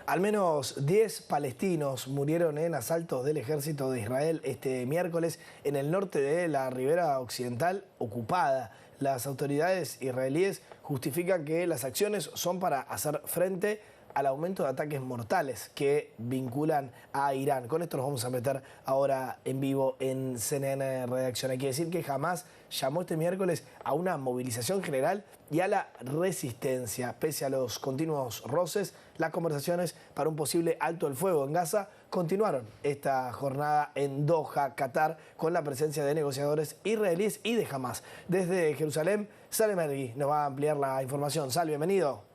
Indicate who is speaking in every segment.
Speaker 1: Al menos 10 palestinos murieron en asaltos del ejército de Israel este miércoles en el norte de la ribera occidental ocupada. Las autoridades israelíes justifican que las acciones son para hacer frente al aumento de ataques mortales que vinculan a Irán. Con esto nos vamos a meter ahora en vivo en CNN Redacción. Hay que decir que Hamás llamó este miércoles a una movilización general y a la resistencia. Pese a los continuos roces, las conversaciones para un posible alto el fuego en Gaza continuaron esta jornada en Doha, Qatar, con la presencia de negociadores israelíes y de Hamás. Desde Jerusalén, Saleh Mergui nos va a ampliar la información. Sal, bienvenido.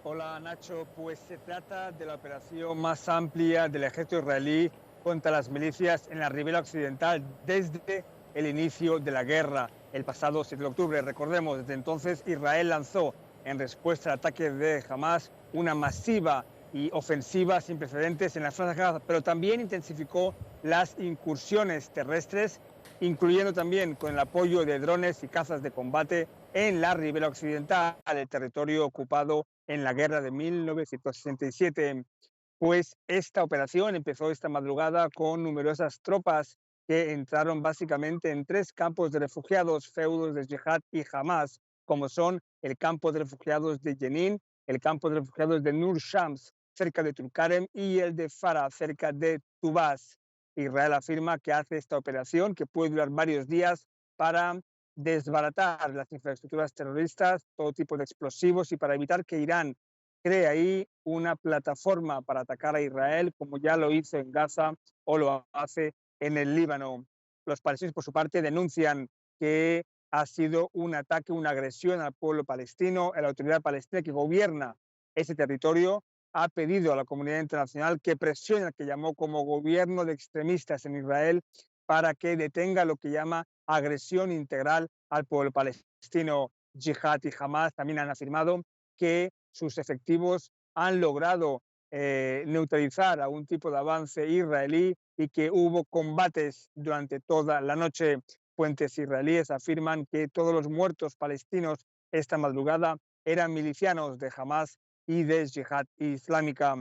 Speaker 2: Hola Nacho, pues se trata de la operación más amplia del ejército israelí contra las milicias en la ribera occidental desde el inicio de la guerra el pasado 7 de octubre. Recordemos, desde entonces Israel lanzó en respuesta al ataque de Hamás una masiva y ofensiva sin precedentes en la franja de Gaza, pero también intensificó las incursiones terrestres, incluyendo también con el apoyo de drones y cazas de combate en la ribera occidental, el territorio ocupado en la guerra de 1967. Pues esta operación empezó esta madrugada con numerosas tropas que entraron básicamente en 3 campos de refugiados feudos de Jihad y Hamás, como son el campo de refugiados de Jenin, el campo de refugiados de Nur Shams, cerca de Tulkarem, y el de Farah, cerca de Tubas. Israel afirma que hace esta operación, que puede durar varios días, para desbaratar las infraestructuras terroristas, todo tipo de explosivos, y para evitar que Irán cree ahí una plataforma para atacar a Israel, como ya lo hizo en Gaza o lo hace en el Líbano. Los palestinos, por su parte, denuncian que ha sido un ataque, una agresión al pueblo palestino. La autoridad palestina que gobierna ese territorio ha pedido a la comunidad internacional que presione al que llamó como gobierno de extremistas en Israel para que detenga lo que llama agresión integral al pueblo palestino. Jihad y Hamás también han afirmado que sus efectivos han logrado neutralizar a un tipo de avance israelí y que hubo combates durante toda la noche. Fuentes israelíes afirman que todos los muertos palestinos esta madrugada eran milicianos de Hamás y de Jihad Islámica.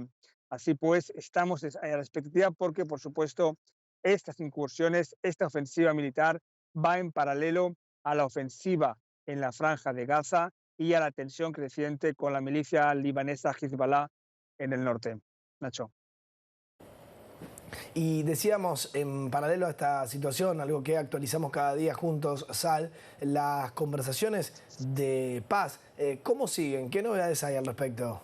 Speaker 2: Así pues, estamos a la expectativa porque, por supuesto, estas incursiones, esta ofensiva militar va en paralelo a la ofensiva en la franja de Gaza y a la tensión creciente con la milicia libanesa Hezbollah en el norte. Nacho.
Speaker 1: Y decíamos, en paralelo a esta situación, algo que actualizamos cada día juntos, Sal, las conversaciones de paz, ¿cómo siguen? ¿Qué novedades hay al respecto?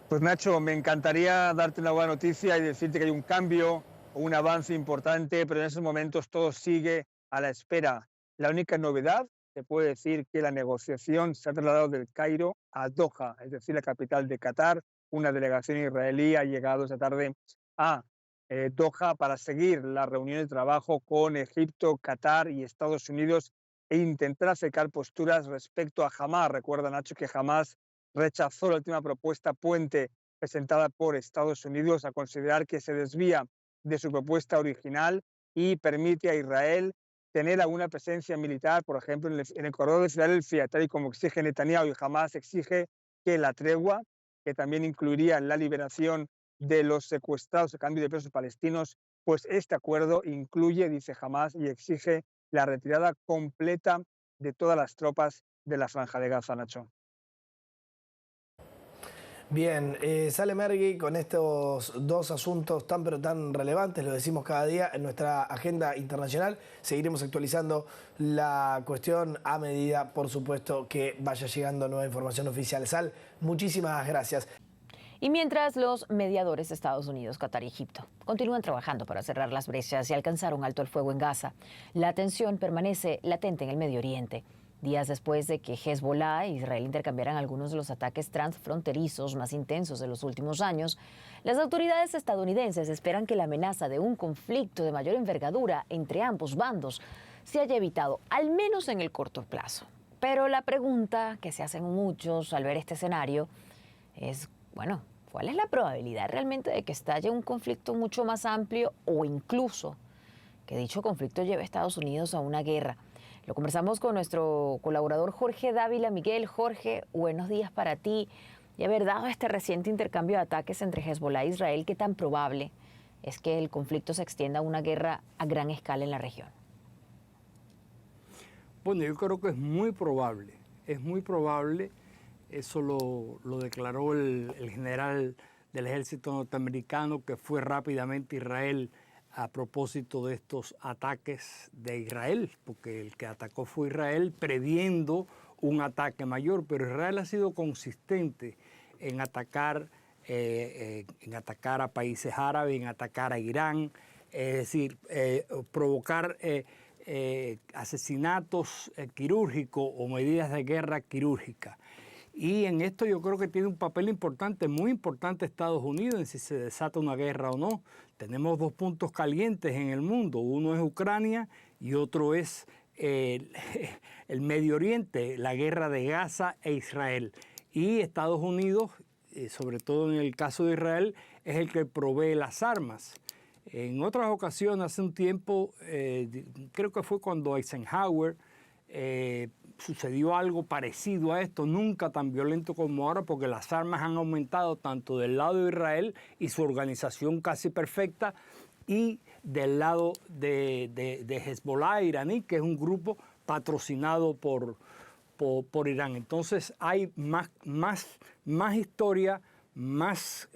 Speaker 2: Pues Nacho, me encantaría darte una buena noticia y decirte que hay un cambio, un avance importante, pero en esos momentos todo sigue a la espera. La única novedad, se puede decir que la negociación se ha trasladado del Cairo a Doha, es decir, la capital de Qatar. Una delegación israelí ha llegado esta tarde a Doha para seguir la reunión de trabajo con Egipto, Qatar y Estados Unidos e intentar acercar posturas respecto a Hamás. Recuerda, Nacho, que Hamás rechazó la última propuesta puente presentada por Estados Unidos a considerar que se desvía de su propuesta original y permite a Israel tener alguna presencia militar, por ejemplo, en el corredor de Filadelfia, tal y como exige Netanyahu, y Hamás exige que la tregua, que también incluiría la liberación de los secuestrados a cambio de presos palestinos, pues este acuerdo incluye, dice Hamás, y exige la retirada completa de todas las tropas de la Franja de Gaza, Nacho.
Speaker 1: Bien, Saleh Mergui, con estos dos asuntos tan pero tan relevantes, lo decimos cada día en nuestra agenda internacional, seguiremos actualizando la cuestión a medida, por supuesto, que vaya llegando nueva información oficial. Sal, muchísimas gracias.
Speaker 3: Y mientras los mediadores de Estados Unidos, Qatar y Egipto continúan trabajando para cerrar las brechas y alcanzar un alto el fuego en Gaza, la tensión permanece latente en el Medio Oriente. Días después de que Hezbollah e Israel intercambiaran algunos de los ataques transfronterizos más intensos de los últimos años, las autoridades estadounidenses esperan que la amenaza de un conflicto de mayor envergadura entre ambos bandos se haya evitado, al menos en el corto plazo. Pero la pregunta que se hacen muchos al ver este escenario es, bueno, ¿cuál es la probabilidad realmente de que estalle un conflicto mucho más amplio o incluso que dicho conflicto lleve a Estados Unidos a una guerra? Lo conversamos con nuestro colaborador Jorge Dávila. Miguel, Jorge, buenos días para ti. Y haber dado este reciente intercambio de ataques entre Hezbollah e Israel, ¿qué tan probable es que el conflicto se extienda a una guerra a gran escala en la región?
Speaker 4: Bueno, yo creo que es muy probable. Es muy probable. Eso lo declaró el general del ejército norteamericano, que fue rápidamente a Israel a propósito de estos ataques de Israel, porque el que atacó fue Israel, previendo un ataque mayor, pero Israel ha sido consistente en atacar a países árabes, en atacar a Irán, es decir, provocar asesinatos quirúrgicos o medidas de guerra quirúrgica. Y en esto yo creo que tiene un papel importante, muy importante Estados Unidos en si se desata una guerra o no. Tenemos dos puntos calientes en el mundo, uno es Ucrania y otro es el Medio Oriente, la guerra de Gaza e Israel. Y Estados Unidos, sobre todo en el caso de Israel, es el que provee las armas. En otras ocasiones, hace un tiempo, creo que fue cuando Eisenhower sucedió algo parecido a esto, nunca tan violento como ahora, porque las armas han aumentado tanto del lado de Israel y su organización casi perfecta, y del lado de Hezbollah iraní, que es un grupo patrocinado por Irán. Entonces hay más historia, más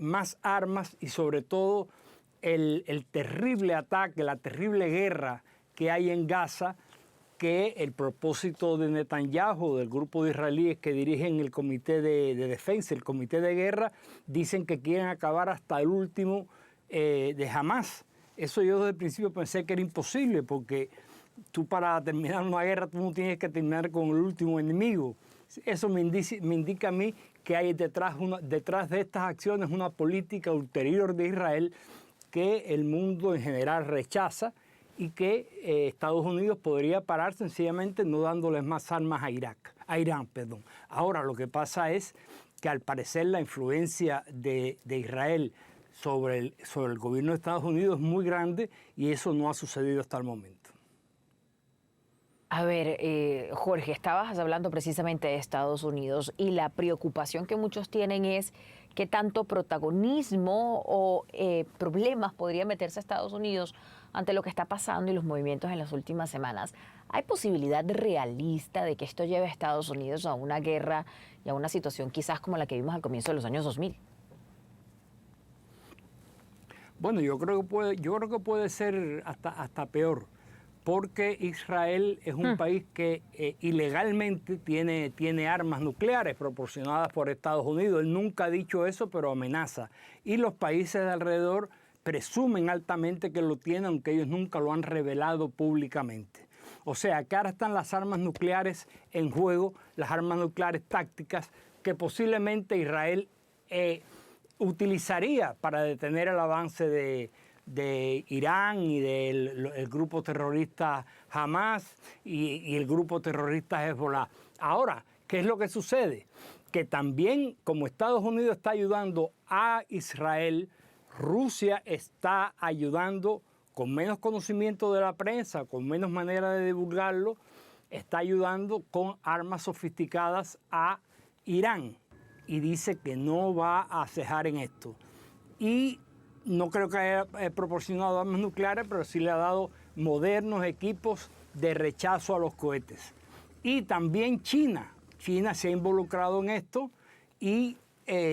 Speaker 4: armas y sobre todo el terrible ataque, la terrible guerra que hay en Gaza, que el propósito de Netanyahu, del grupo de israelíes que dirigen el Comité de Defensa, el Comité de Guerra, dicen que quieren acabar hasta el último de Hamás. Eso yo desde el principio pensé que era imposible, porque tú para terminar una guerra tú no tienes que terminar con el último enemigo. Eso me indica a mí que hay detrás de estas acciones una política ulterior de Israel que el mundo en general rechaza, y que Estados Unidos podría parar sencillamente no dándoles más armas a Irán. Ahora, lo que pasa es que al parecer la influencia de Israel sobre el gobierno de Estados Unidos es muy grande y eso no ha sucedido hasta el momento.
Speaker 3: A ver, Jorge, estabas hablando precisamente de Estados Unidos y la preocupación que muchos tienen es qué tanto protagonismo o problemas podría meterse a Estados Unidos ante lo que está pasando y los movimientos en las últimas semanas. ¿Hay posibilidad realista de que esto lleve a Estados Unidos a una guerra y a una situación quizás como la que vimos al comienzo de los años 2000?
Speaker 4: Bueno, yo creo que puede ser hasta peor, porque Israel es un país que ilegalmente tiene armas nucleares proporcionadas por Estados Unidos. Él nunca ha dicho eso, pero amenaza. Y los países de alrededor presumen altamente que lo tienen, aunque ellos nunca lo han revelado públicamente. O sea, que ahora están las armas nucleares en juego, las armas nucleares tácticas, que posiblemente Israel utilizaría para detener el avance de Irán y del grupo terrorista Hamás y el grupo terrorista Hezbollah. Ahora, ¿qué es lo que sucede? Que también, como Estados Unidos está ayudando a Israel, Rusia está ayudando con menos conocimiento de la prensa, con menos manera de divulgarlo, está ayudando con armas sofisticadas a Irán y dice que no va a cejar en esto. Y no creo que haya proporcionado armas nucleares, pero sí le ha dado modernos equipos de rechazo a los cohetes. Y también China se ha involucrado en esto y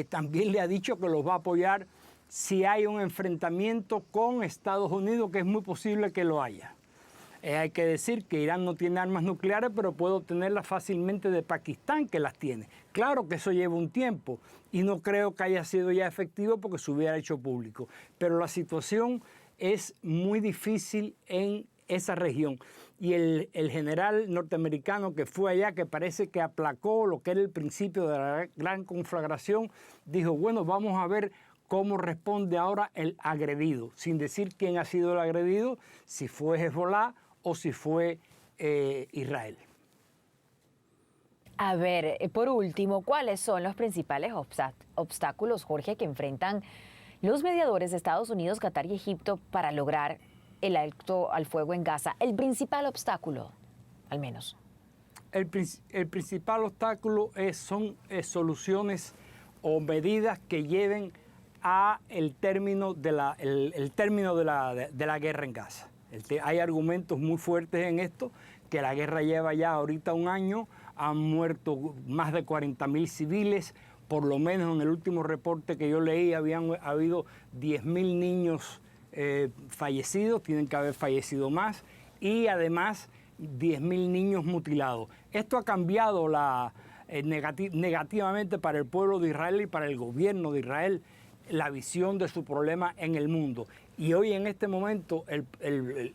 Speaker 4: también le ha dicho que los va a apoyar si hay un enfrentamiento con Estados Unidos, que es muy posible que lo haya. Hay que decir que Irán no tiene armas nucleares, pero puede obtenerlas fácilmente de Pakistán, que las tiene. Claro que eso lleva un tiempo y no creo que haya sido ya efectivo porque se hubiera hecho público. Pero la situación es muy difícil en esa región. Y el general norteamericano que fue allá, que parece que aplacó lo que era el principio de la gran conflagración, dijo, bueno, vamos a ver cómo responde ahora el agredido, sin decir quién ha sido el agredido, si fue Hezbollah o si fue Israel.
Speaker 3: A ver, por último, ¿cuáles son los principales obstáculos, Jorge, que enfrentan los mediadores de Estados Unidos, Qatar y Egipto para lograr el alto al fuego en Gaza? El principal obstáculo al menos?
Speaker 4: El principal obstáculo son soluciones o medidas que lleven a el término de la guerra en Gaza. Hay argumentos muy fuertes en esto, que la guerra lleva ya ahorita un año, han muerto más de 40.000 civiles, por lo menos en el último reporte que yo leí habían habido 10.000 niños fallecidos, tienen que haber fallecido más, y además 10.000 niños mutilados. Esto ha cambiado negativamente para el pueblo de Israel y para el gobierno de Israel la visión de su problema en el mundo. Y hoy en este momento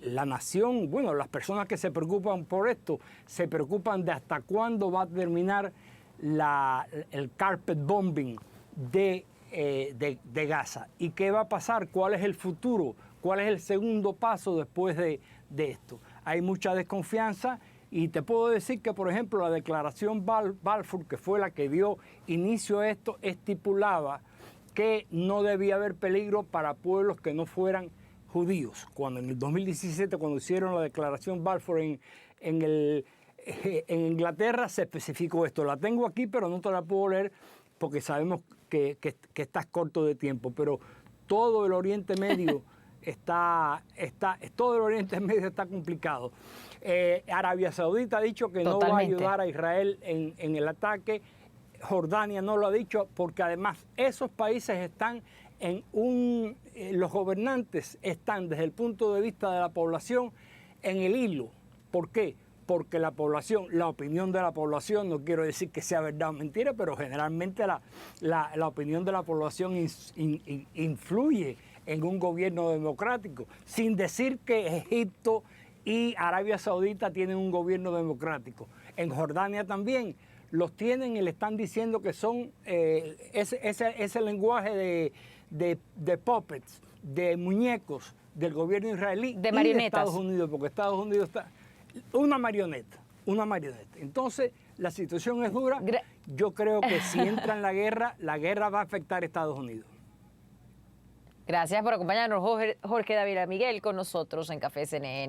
Speaker 4: la nación, bueno, las personas que se preocupan por esto, se preocupan de hasta cuándo va a terminar el carpet bombing de Gaza. ¿Y qué va a pasar? ¿Cuál es el futuro? ¿Cuál es el segundo paso después de esto? Hay mucha desconfianza y te puedo decir que, por ejemplo, la declaración Balfour, que fue la que dio inicio a esto, estipulaba que no debía haber peligro para pueblos que no fueran judíos. Cuando en el 2017, cuando hicieron la declaración Balfour en Inglaterra, se especificó esto. La tengo aquí, pero no te la puedo leer porque sabemos que estás corto de tiempo. Pero todo el Oriente Medio está complicado. Arabia Saudita ha dicho que no va a ayudar a Israel en el ataque. Jordania no lo ha dicho porque además esos países están los gobernantes están desde el punto de vista de la población en el hilo. ¿Por qué? Porque la opinión de la población, no quiero decir que sea verdad o mentira, pero generalmente la opinión de la población influye en un gobierno democrático, sin decir que Egipto y Arabia Saudita tienen un gobierno democrático. En Jordania también los tienen y le están diciendo que son ese lenguaje de puppets, de muñecos del gobierno israelí
Speaker 3: de
Speaker 4: y
Speaker 3: marionetas.
Speaker 4: de Estados Unidos, porque Estados Unidos está una marioneta. Entonces, la situación es dura. Yo creo que si entra en la guerra va a afectar a Estados Unidos.
Speaker 3: Gracias por acompañarnos, Jorge Dávila Miguel, con nosotros en Café CNN.